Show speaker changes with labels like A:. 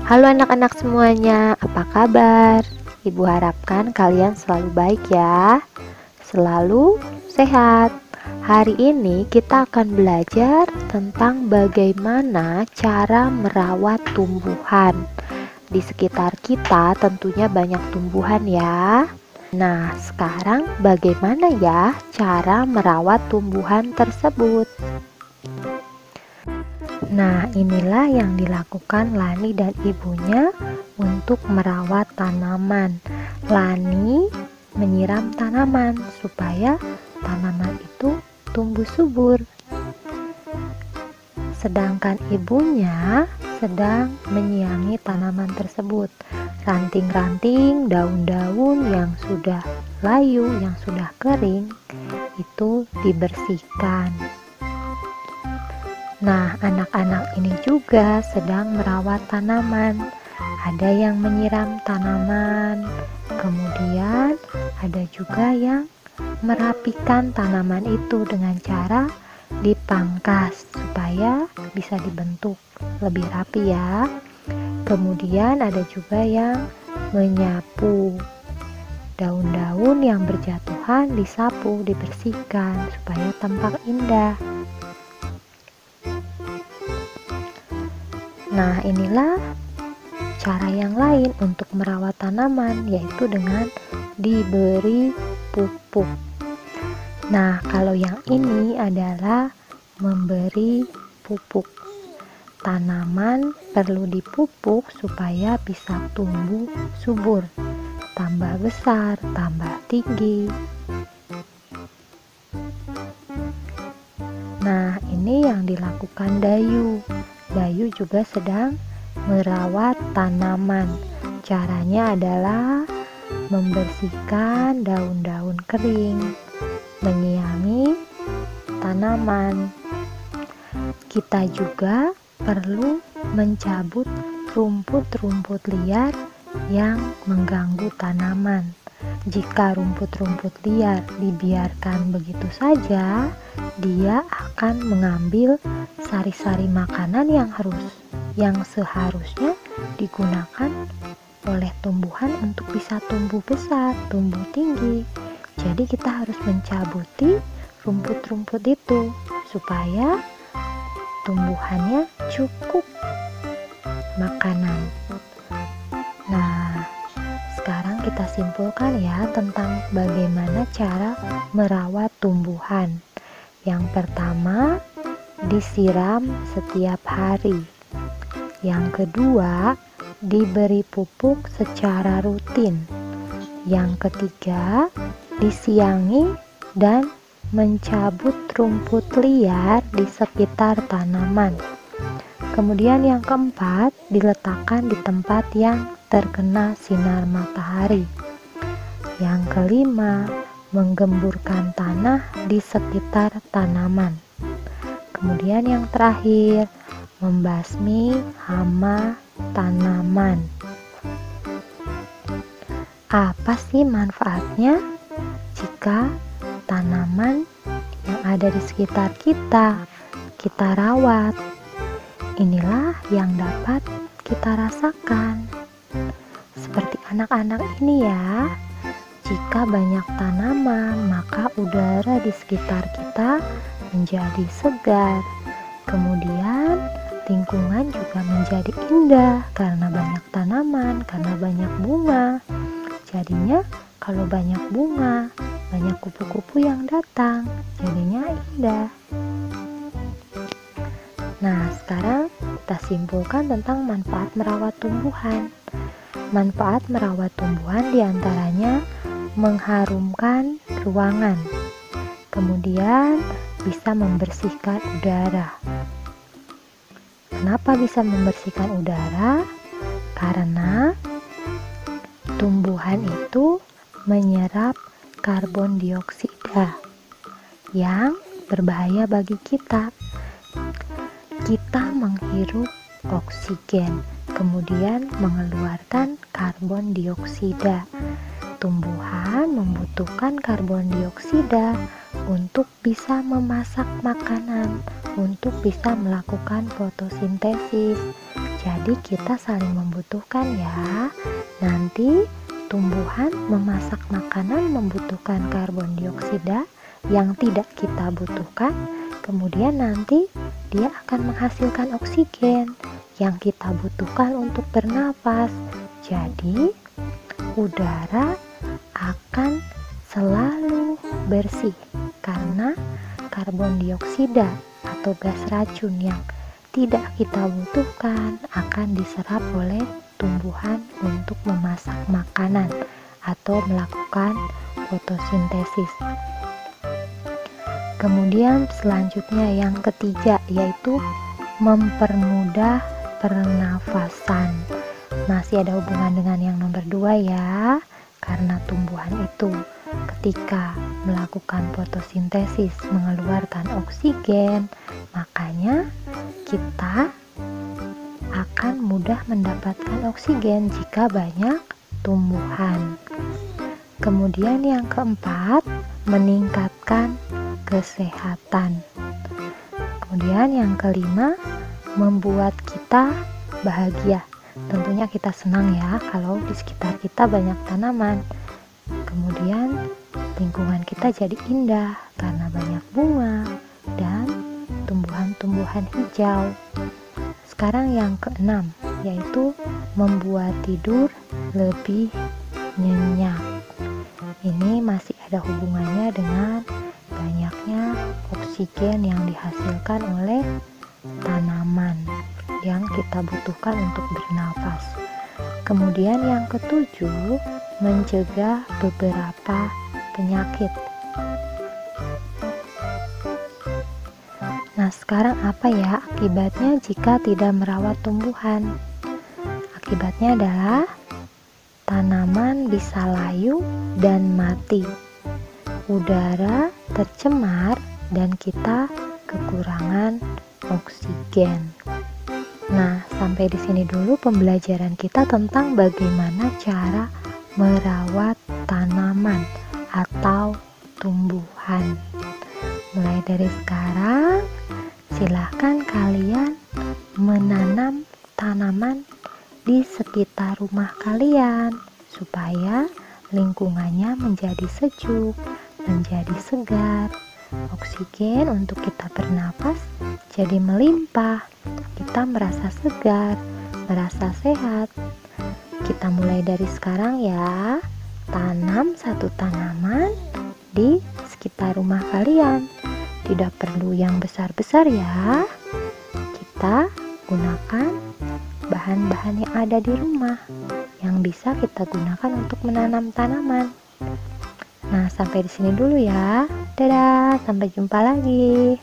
A: Halo anak-anak semuanya, apa kabar? Ibu harapkan kalian selalu baik ya, selalu sehat. Hari ini kita akan belajar tentang bagaimana cara merawat tumbuhan. Di sekitar kita tentunya banyak tumbuhan ya. Nah, sekarang bagaimana ya cara merawat tumbuhan tersebut? Nah, inilah yang dilakukan Lani dan ibunya untuk merawat tanaman. Lani menyiram tanaman supaya tanaman itu tumbuh subur. Sedangkan ibunya sedang menyiangi tanaman tersebut. Ranting-ranting, daun-daun yang sudah layu, yang sudah kering, itu dibersihkan. Nah, anak-anak ini juga sedang merawat tanaman. Ada yang menyiram tanaman, kemudian ada juga yang merapikan tanaman itu dengan cara dipangkas supaya bisa dibentuk lebih rapi ya. Kemudian ada juga yang menyapu. Daun-daun yang berjatuhan disapu, dibersihkan supaya tampak indah. Nah, inilah cara yang lain untuk merawat tanaman, yaitu dengan diberi pupuk. Nah, kalau yang ini adalah memberi pupuk. Tanaman perlu dipupuk supaya bisa tumbuh subur, tambah besar, tambah tinggi. Nah, ini yang dilakukan Dayu. Dayu juga sedang merawat tanaman. Caranya adalah membersihkan daun-daun kering, menyiangi tanaman. Kita juga perlu mencabut rumput-rumput liar yang mengganggu tanaman. Jika rumput-rumput liar dibiarkan begitu saja, dia akan mengambil sari-sari makanan yang seharusnya digunakan oleh tumbuhan untuk bisa tumbuh besar, tumbuh tinggi. Jadi kita harus mencabuti rumput-rumput itu supaya tumbuhannya cukup makanan. Nah, sekarang kita simpulkan ya tentang bagaimana cara merawat tumbuhan. Yang pertama, disiram setiap hari. Yang kedua, diberi pupuk secara rutin. Yang ketiga, disiangi dan mencabut rumput liar di sekitar tanaman. Kemudian yang keempat, diletakkan di tempat yang terkena sinar matahari. Yang kelima, menggemburkan tanah di sekitar tanaman. Kemudian yang terakhir, membasmi hama tanaman. Apa sih manfaatnya jika tanaman yang ada di sekitar kita rawat? Inilah yang dapat kita rasakan. Seperti anak-anak ini ya. Jika banyak tanaman, maka udara di sekitar kita menjadi segar. Kemudian lingkungan juga menjadi indah karena banyak tanaman, karena banyak bunga. Jadinya kalau banyak bunga, banyak kupu-kupu yang datang, jadinya indah. Nah, sekarang kita simpulkan tentang manfaat merawat tumbuhan. Manfaat merawat tumbuhan diantaranya mengharumkan ruangan, kemudian bisa membersihkan udara. Kenapa bisa membersihkan udara? Karena tumbuhan itu menyerap karbon dioksida yang berbahaya bagi kita. Kita menghirup oksigen, kemudian mengeluarkan karbon dioksida. Tumbuhan membutuhkan karbon dioksida untuk bisa memasak makanan, untuk bisa melakukan fotosintesis. Jadi kita saling membutuhkan ya. Nanti tumbuhan memasak makanan membutuhkan karbon dioksida yang tidak kita butuhkan. Kemudian nanti dia akan menghasilkan oksigen yang kita butuhkan untuk bernapas. Jadi udara akan selalu bersih karena karbon dioksida atau gas racun yang tidak kita butuhkan akan diserap oleh tumbuhan untuk memasak makanan atau melakukan fotosintesis. Kemudian selanjutnya yang ketiga yaitu mempermudah pernafasan. Masih ada hubungan dengan yang nomor 2 ya, karena tumbuhan itu ketika melakukan fotosintesis mengeluarkan oksigen, makanya kita akan mudah mendapatkan oksigen jika banyak tumbuhan. Kemudian yang keempat, meningkatkan kesehatan. Kemudian yang kelima, membuat kita bahagia. Tentunya kita senang ya kalau di sekitar kita banyak tanaman. Kemudian lingkungan kita jadi indah karena banyak bunga dan tumbuhan-tumbuhan hijau. Sekarang yang keenam, yaitu membuat tidur lebih nyenyak. Ini masih ada hubungannya dengan banyaknya oksigen yang dihasilkan oleh tanaman yang kita butuhkan untuk bernafas. Kemudian yang ketujuh, mencegah beberapa penyakit. Nah, sekarang apa ya akibatnya jika tidak merawat tumbuhan? Akibatnya adalah tanaman bisa layu dan mati, udara tercemar, dan kita kekurangan oksigen. Nah, sampai di sini dulu pembelajaran kita tentang bagaimana cara merawat tanaman atau tumbuhan. Mulai dari sekarang, silahkan kalian menanam tanaman di sekitar rumah kalian supaya lingkungannya menjadi sejuk, menjadi segar, oksigen untuk kita bernapas jadi melimpah, kita merasa segar, merasa sehat. Kita mulai dari sekarang ya, tanam satu tanaman di sekitar rumah kalian. Tidak perlu yang besar-besar ya, kita gunakan bahan-bahan yang ada di rumah yang bisa kita gunakan untuk menanam tanaman. Nah, sampai di sini dulu ya. Dadah, sampai jumpa lagi.